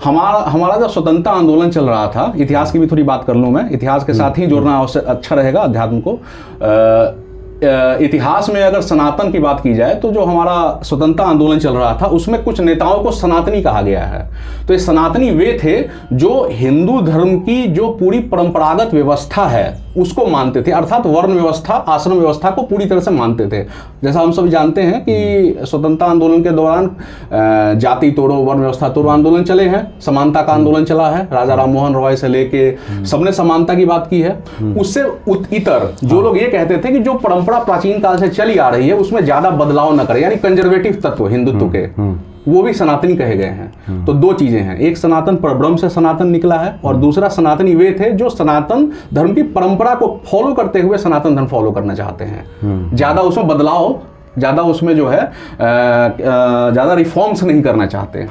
हमारा जब स्वतंत्रता आंदोलन चल रहा था, इतिहास की भी थोड़ी बात कर लूं मैं, इतिहास के साथ ही जोड़ना अच्छा रहेगा अध्यात्म को। इतिहास में अगर सनातन की बात की जाए तो जो हमारा स्वतंत्रता आंदोलन चल रहा था उसमें कुछ नेताओं को सनातनी कहा गया है। तो ये सनातनी वे थे जो हिंदू धर्म की जो पूरी परंपरागत व्यवस्था है उसको मानते थे, अर्थात वर्ण व्यवस्था, आश्रम व्यवस्था को पूरी तरह से मानते थे। जैसा हम सब जानते हैं कि स्वतंत्रता आंदोलन के दौरान जाति तोड़ो, वर्ण व्यवस्था तोड़ो आंदोलन चले हैं, समानता का आंदोलन चला है, राजा राम मोहन रॉय से लेके सबने समानता की बात की है। उससे इतर जो लोग ये कहते थे कि जो परंपरा प्राचीन काल से चली आ रही है उसमें ज्यादा बदलाव न करे, यानी कंजर्वेटिव तत्व हिंदुत्व के, वो भी सनातनी कहे गए हैं। तो 2 चीजें हैं, एक सनातन परब्रह्म से सनातन निकला है, और दूसरा सनातनी वे थे जो सनातन धर्म की परंपरा को फॉलो करते हुए सनातन धर्म फॉलो करना चाहते हैं। ज्यादा उसमें बदलाव, ज्यादा उसमें जो है ज्यादा रिफॉर्म्स नहीं करना चाहते।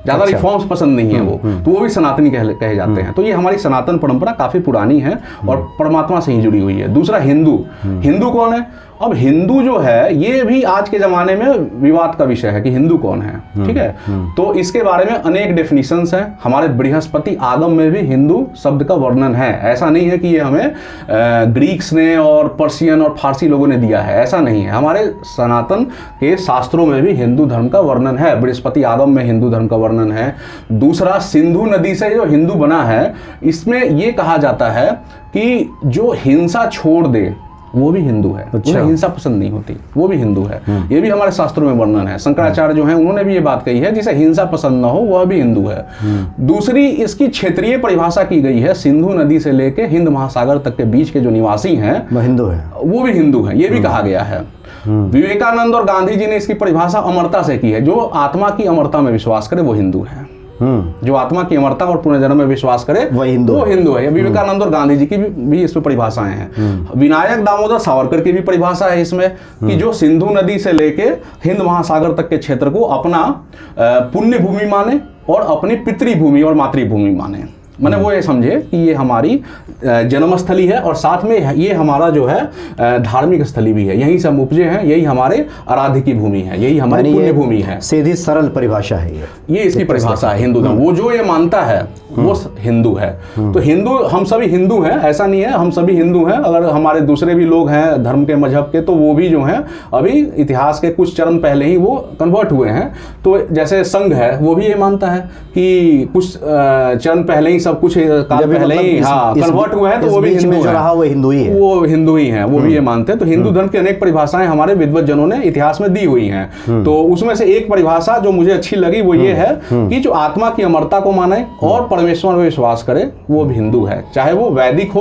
ज़्यादा रिफॉर्म्स पसंद नहीं है वो, तो वो भी सनातनी कहे जाते हैं। तो ये हमारी सनातन परंपरा काफ़ी पुरानी है और परमात्मा से ही जुड़ी हुई है। दूसरा हिंदू, हिंदू कौन है? अब हिंदू जो है ये भी आज के ज़माने में विवाद का विषय है कि हिंदू कौन है, ठीक है। तो इसके बारे में अनेक डेफिनेशंस हैं। हमारे बृहस्पति आगम में भी हिंदू शब्द का वर्णन है। ऐसा नहीं है कि ये हमें ग्रीक्स ने और पर्शियन और फारसी लोगों ने दिया है, ऐसा नहीं है। हमारे सनातन के शास्त्रों में भी हिंदू धर्म का वर्णन है, बृहस्पति आगम में हिंदू धर्म का वर्णन है। दूसरा, सिंधु नदी से जो हिंदू बना है, इसमें ये कहा जाता है कि जो हिंसा छोड़ दे वो भी हिंदू है। उन्हें हिंसा पसंद नहीं होती, वो भी हिंदू है। ये भी हमारे शास्त्रों में वर्णन है। शंकराचार्य जो हैं उन्होंने भी ये बात कही है, जिसे हिंसा पसंद ना हो वह भी हिंदू है। दूसरी, इसकी क्षेत्रीय परिभाषा की गई है। सिंधु नदी से लेके हिंद महासागर तक के बीच के जो निवासी हैं वो हिंदू है, वो भी हिंदू है, ये भी कहा गया है। विवेकानंद और गांधी जी ने इसकी परिभाषा अमरता से की है। जो आत्मा की अमरता में विश्वास करे वो हिंदू है। जो आत्मा की अमरता और पुनर्जन्म में विश्वास करे वो हिंदू है। विवेकानंद और गांधी जी की भी इसमें परिभाषाएं हैं। विनायक दामोदर सावरकर की भी परिभाषा है इसमें कि जो सिंधु नदी से लेके हिंद महासागर तक के क्षेत्र को अपना पुण्य भूमि माने और अपनी पितृभूमि और मातृभूमि माने। मैंने वो ये समझे कि ये हमारी जन्मस्थली है और साथ में ये हमारा जो है धार्मिक स्थली भी है। यहीं से हम उपजे हैं, यही हमारे आराध्य की भूमि है, यही हमारी पुण्य भूमि है। सीधी सरल परिभाषा है ये इसकी परिभाषा है हिंदू धर्म। वो जो ये मानता है वो हिंदू है। तो हिंदू, हम सभी हिंदू हैं, ऐसा नहीं है, हम सभी हिंदू हैं। अगर हमारे दूसरे भी लोग हैं धर्म के, मजहब के, तो वो भी जो हैं अभी इतिहास के कुछ चरण पहले ही वो कन्वर्ट हुए हैं। तो जैसे संघ है वो भी ये मानता है कि कुछ चरण पहले ही, सब कुछ काल पहले ही कन्वर्ट हुए हैं, तो वो भी हिंदू है, वो हिंदू ही है, वो हिंदू ही है, वो भी ये मानते हैं। तो हिंदू धर्म की अनेक परिभाषाएं हमारे विद्वत जनों ने इतिहास में दी हुई हैं। तो उसमें से एक परिभाषा जो मुझे अच्छी लगी वो ये है कि जो आत्मा की अमरता को माने और परमेश्वर में विश्वास करे वो भी हिंदू है। चाहे वो वैदिक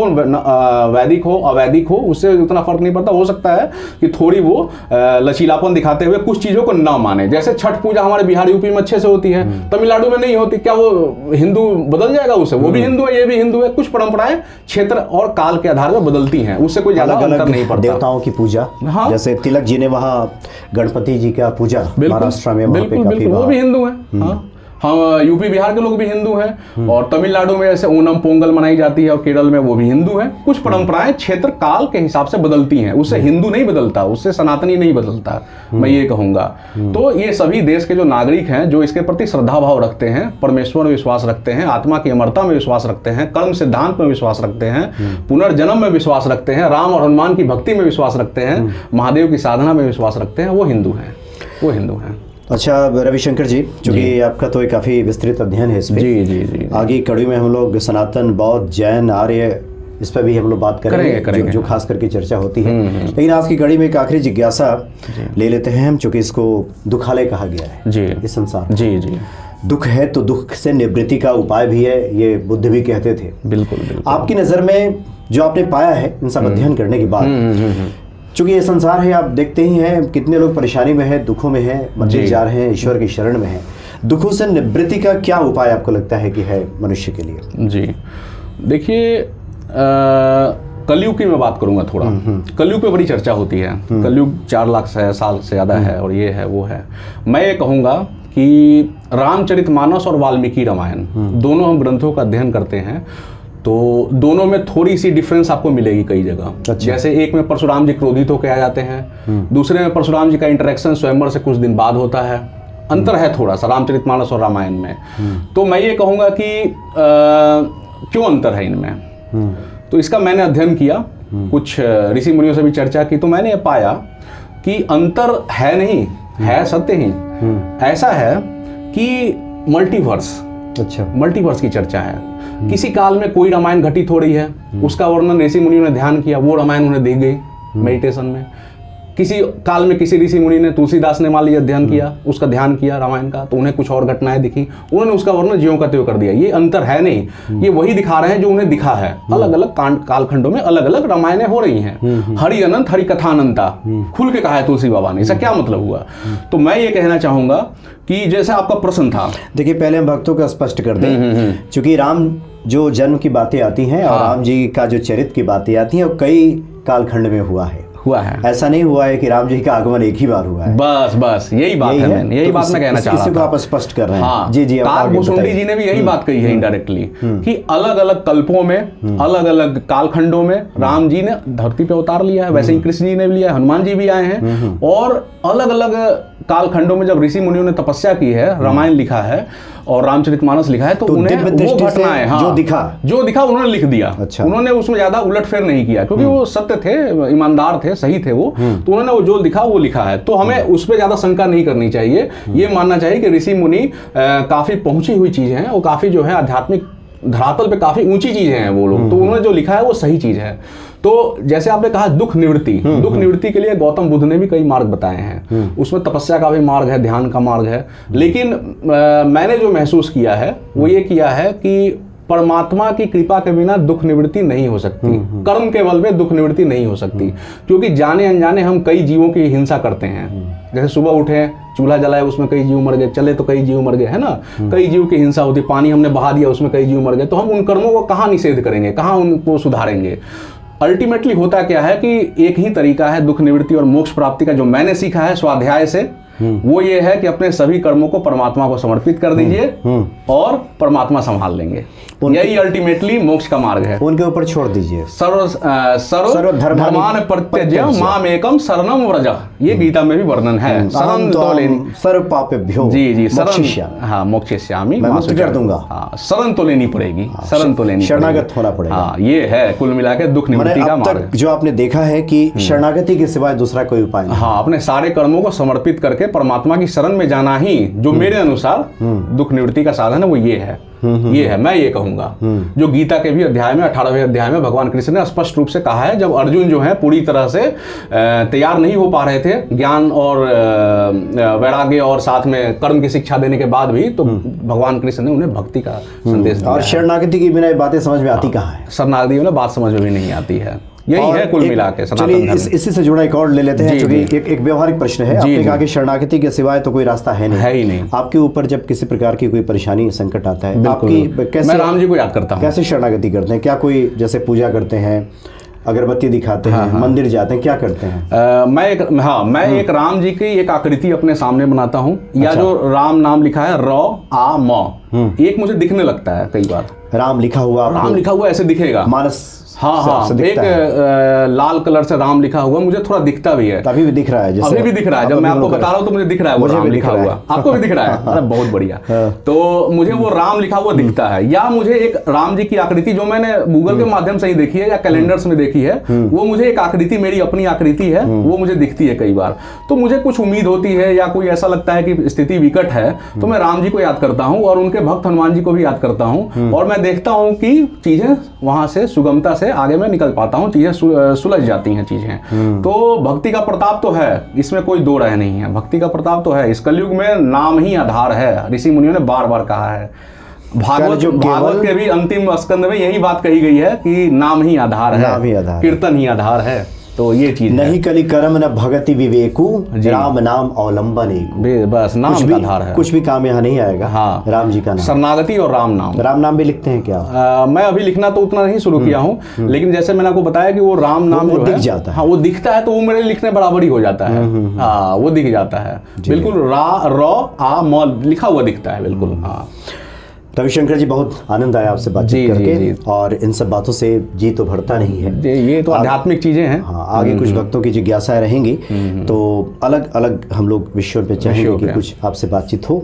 हो अवैदिक हो, उससे उतना फर्क नहीं पड़ता। हो सकता है कि थोड़ी वो लचीलापन दिखाते हुए कुछ चीजों को न माने। जैसे छठ पूजा हमारे बिहार यूपी में अच्छे से होती है, तमिलनाडु में नहीं होती, क्या वो हिंदू बदल जाएगा उससे? वो भी हिंदू है, ये भी हिंदू है। कुछ परंपराएं क्षेत्र और काल के आधार पर बदलती हैं, उससे कोई ज्यादा अंतर नहीं पड़ता। देवताओं की पूजा, जैसे तिलक जी ने वहाँ गणपति जी का पूजा महाराष्ट्र में, वो भी हिंदू है। हम यूपी बिहार के लोग भी हिंदू हैं और तमिलनाडु में जैसे ओणम पोंगल मनाई जाती है और केरल में वो भी हिंदू हैं। कुछ परंपराएं क्षेत्र काल के हिसाब से बदलती हैं, उससे हिंदू नहीं बदलता, उससे सनातनी नहीं बदलता, मैं ये कहूँगा। तो ये सभी देश के जो नागरिक हैं जो इसके प्रति श्रद्धा भाव रखते हैं, परमेश्वर में विश्वास रखते हैं, आत्मा की अमरता में विश्वास रखते हैं, कर्म सिद्धांत में विश्वास रखते हैं, पुनर्जन्म में विश्वास रखते हैं, राम और हनुमान की भक्ति में विश्वास रखते हैं, महादेव की साधना में विश्वास रखते हैं, वो हिंदू हैं, वो हिंदू हैं। अच्छा रविशंकर जी, चूँकि आपका तो काफ़ी विस्तृत अध्ययन है इसमें, जी। आगे कड़ी में हम लोग सनातन, बौद्ध, जैन, आर्य, इस पर भी हम लोग बात करेंगे। जो खास करके चर्चा होती है। लेकिन आज की कड़ी में एक आखिरी जिज्ञासा ले लेते हैं हम, चूँकि इसको दुखालय कहा गया है जी इस संसार। जी। दुख है तो दुख से निवृत्ति का उपाय भी है, ये बुद्ध भी कहते थे। बिल्कुल। आपकी नज़र में जो आपने पाया है इन सब अध्ययन करने के बाद, चूँकि ये संसार है, आप देखते ही हैं कितने लोग परेशानी में हैं, दुखों में हैं, मंदिर जा रहे हैं, ईश्वर की शरण में हैं। दुखों से निवृत्ति का क्या उपाय आपको लगता है कि है मनुष्य के लिए? जी देखिए, कलयुग की मैं बात करूंगा थोड़ा। कलयुग पे बड़ी चर्चा होती है। कलयुग 4 लाख साल से ज़्यादा है और ये है वो है। मैं ये कहूँगा कि रामचरितमानस और वाल्मीकि रामायण दोनों हम ग्रंथों का अध्ययन करते हैं तो दोनों में थोड़ी सी डिफरेंस आपको मिलेगी कई जगह। अच्छा। जैसे एक में परशुराम जी क्रोधित होकर आ जाते हैं, दूसरे में परशुराम जी का इंटरेक्शन स्वयंवर से कुछ दिन बाद होता है। अंतर है थोड़ा सा रामचरितमानस और रामायण में। तो मैं ये कहूँगा कि क्यों अंतर है इनमें, तो इसका मैंने अध्ययन किया, कुछ ऋषि मुनियों से भी चर्चा की, तो मैंने ये पाया कि अंतर है नहीं, है सत्य ही। ऐसा है कि मल्टीवर्स, अच्छा मल्टीवर्स की चर्चा है। किसी काल में कोई रामायण घटित हो रही है, उसका वर्णन ऋषि मुनियों ने ध्यान किया, वो रामायण उन्हें दी गई मेडिटेशन में। किसी काल में किसी ऋषि मुनि ने, तुलसीदास ने मान लीजिए अध्ययन किया, उसका ध्यान किया रामायण का, तो उन्हें कुछ और घटनाएं दिखी, उन्होंने उसका वर्णन ज्यों का त्यों कर दिया। ये अंतर है नहीं, ये वही दिखा रहे हैं जो उन्हें दिखा है। अलग अलग कालखंडों में अलग अलग रामायणें हो रही हैं। हरि अनंत हरि कथा अनंता खुल के कहा है तुलसी बाबा ने, इसका क्या मतलब हुआ? तो मैं ये कहना चाहूंगा कि जैसा आपका प्रश्न था, देखिए पहले हम भक्तों का स्पष्ट कर दें, चूंकि राम जो जन्म की बातें आती हैं और राम जी का जो चरित्र की बातें आती हैं, और कई कालखंड में हुआ है, हुआ है। ऐसा नहीं हुआ है कि राम जी का आगमन एक ही बार हुआ है। बस बस यही बात है, यही बात मैं कहना चाह रहा था। इसी को आप स्पष्ट कर रहे हैं। हाँ, जी जी, काकभूषुंडी जी ने भी यही बात कही है इनडायरेक्टली कि अलग अलग कल्पों में, अलग अलग कालखंडों में राम जी ने धरती पे उतार लिया है। वैसे ही कृष्ण जी ने भी लिया है, हनुमान जी भी आए हैं, और अलग अलग कालखंडों में जब ऋषि मुनियों ने तपस्या की है, रामायण लिखा है और रामचरितमानस लिखा है, तो उन्हें वो घटनाएं, हाँ, जो दिखा उन्होंने लिख दिया। अच्छा। उन्होंने उसमें ज्यादा उलटफेर नहीं किया, क्योंकि वो सत्य थे, ईमानदार थे, सही थे वो, तो उन्होंने वो जो दिखा वो लिखा है। तो हमें उस पर ज्यादा शंका नहीं करनी चाहिए, ये मानना चाहिए कि ऋषि मुनि काफी पहुंची हुई चीजें हैं, वो काफी जो है आध्यात्मिक धरातल पे काफी ऊंची चीजें हैं वो लोग, तो उन्होंने जो लिखा है वो सही चीज है। तो जैसे आपने कहा दुख निवृत्ति के लिए गौतम बुद्ध ने भी कई मार्ग बताए हैं, उसमें तपस्या का भी मार्ग है, ध्यान का मार्ग है, लेकिन मैंने जो महसूस किया है वो ये किया है कि परमात्मा की कृपा के बिना दुख निवृत्ति नहीं हो सकती, कर्म के बल में दुख निवृत्ति नहीं हो सकती, क्योंकि जाने अनजाने हम कई जीवों की हिंसा करते हैं। जैसे सुबह उठे, चूल्हा जलाया, उसमें कई जीव मर गए, चले तो कई जीव मर गए, है ना, कई जीव की हिंसा होती, पानी हमने बहा दिया, उसमें कई जीव मर गए, तो हम उन कर्मों को कहाँ निषेध करेंगे, कहाँ उनको सुधारेंगे। अल्टीमेटली होता क्या है कि एक ही तरीका है दुख निवृत्ति और मोक्ष प्राप्ति का, जो मैंने सीखा है स्वाध्याय से, वो ये है कि अपने सभी कर्मों को परमात्मा को समर्पित कर दीजिए और परमात्मा संभाल लेंगे। यही अल्टीमेटली मोक्ष का मार्ग है, उनके ऊपर छोड़ दीजिए। सर्व धर्मान परित्यज्य माम एकम शरणम व्रज, ये गीता में भी वर्णन है। शरण तो लेनी, सर्व पापेभ्यो, जी शरण, हाँ मोक्षयिष्यामि, मैं मुक्त कर दूंगा। हाँ, शरण तो लेनी पड़ेगी, शरण तो लेनी, शरणागत होना पड़ेगा। हाँ, ये है कुल मिला के दुख निवृत्ति का मार्ग। जो आपने देखा है कि शरणागति के सिवाय दूसरा कोई उपाय नहीं। हाँ, अपने सारे कर्मों को समर्पित करके परमात्मा की शरण में जाना ही, जो मेरे अनुसार दुख निवृत्ति का साधन है, वो ये है। मैं ये कहूंगा, जो गीता के भी अध्याय में 18वें अध्याय में भगवान कृष्ण ने स्पष्ट रूप से कहा है, जब अर्जुन जो है पूरी तरह से तैयार नहीं हो पा रहे थे ज्ञान और वैराग्य और साथ में कर्म की शिक्षा देने के बाद भी, तो भगवान कृष्ण ने उन्हें भक्ति का संदेश दिया। और शरणागति की बिना बातें समझ में आती कहाँ है, शरणागति में बात समझ में भी नहीं आती है। यही है कुल मिला के सनातन धर्म। इसी से जुड़ा एक और ले लेते हैं, जो कि एक व्यवहारिक प्रश्न है। आपने कहा कि शरणागति के सिवाय तो कोई रास्ता है ही नहीं। आपके ऊपर जब किसी प्रकार की कोई परेशानी संकट आता है, आपकी कैसे, मैं राम जी को याद करता हूँ, कैसे शरणागति करते हैं? क्या कोई जैसे पूजा करते हैं, अगरबत्ती दिखाते हैं, मंदिर जाते हैं, क्या करते हैं? मैं एक राम जी की एक आकृति अपने सामने बनाता हूँ, या जो राम नाम लिखा है र आ म, एक मुझे दिखने लगता है कई बार, राम लिखा हुआ ऐसे दिखेगा मानस। हाँ, एक लाल कलर से राम लिखा हुआ मुझे थोड़ा दिखता भी है, अभी भी दिख रहा है, अभी भी दिख रहा है। जब मैं आपको बता रहा हूँ तो मुझे दिख रहा है वो राम लिखा हुआ, आपको भी दिख रहा है? अरे बहुत बढ़िया। तो मुझे वो राम लिखा हुआ दिखता है, या मुझे एक राम जी की आकृति जो मैंने गूगल के माध्यम से ही देखी है या कैलेंडर्स में देखी है, वो मुझे एक आकृति, मेरी अपनी आकृति है, वो मुझे दिखती है कई बार। तो मुझे कुछ उम्मीद होती है या कोई ऐसा लगता है कि स्थिति विकट है, तो मैं राम जी को याद करता हूँ और उनके भक्त हनुमान जी को भी याद करता हूँ, और मैं देखता हूँ कि चीजें वहां से सुगमता से आगे मैं निकल पाता हूँ, चीजें सुलझ जाती हैं चीजें। तो भक्ति का प्रताप तो है, इसमें कोई दो राय नहीं है, भक्ति का प्रताप तो है। इस कलयुग में नाम ही आधार है, ऋषि मुनियों ने बार बार कहा है। भागवत के भी अंतिम स्कंद में यही बात कही गई है कि नाम ही आधार है, कीर्तन ही आधार है। तो ये चीज नहीं कली कर्म न भगति विवेकू, राम नाम अवलंबन एक, बस नाम का आधार है। कुछ भी काम यहाँ नहीं आएगा। हाँ, राम जी का नाम, शरणागति और राम नाम भी लिखते हैं क्या? मैं अभी लिखना तो उतना नहीं शुरू किया हूँ, लेकिन जैसे मैंने आपको बताया कि वो राम नाम वो दिख जाता है। हाँ, वो दिखता है तो वो मेरे लिखने बराबर ही हो जाता है। हाँ, वो दिख जाता है बिल्कुल, र आ म लिखा हुआ दिखता है बिल्कुल। हाँ रविशंकर जी, बहुत आनंद आया आपसे बातचीत करके, और इन सब बातों से जी तो भरता नहीं है, ये तो आध्यात्मिक चीजें हैं। हाँ, आगे कुछ भक्तों की जिज्ञासाएं रहेंगी, तो अलग अलग हम लोग विषयों पे चाहेंगे कि कुछ आपसे बातचीत हो।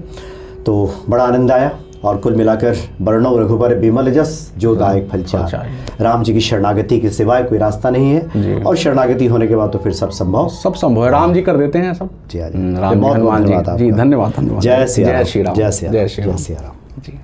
तो बड़ा आनंद आया, और कुल मिलाकर वर्णव रघुबर बिमल जस जो दायक फलचार, राम जी की शरणागति के सिवाय कोई रास्ता नहीं है, और शरणागति होने के बाद तो फिर सब संभव है। राम जी कर देते हैं सब। जी, हनुमान जी, धन्यवाद। जय श्री राम, जय श्री राम, जय श्री राम जी।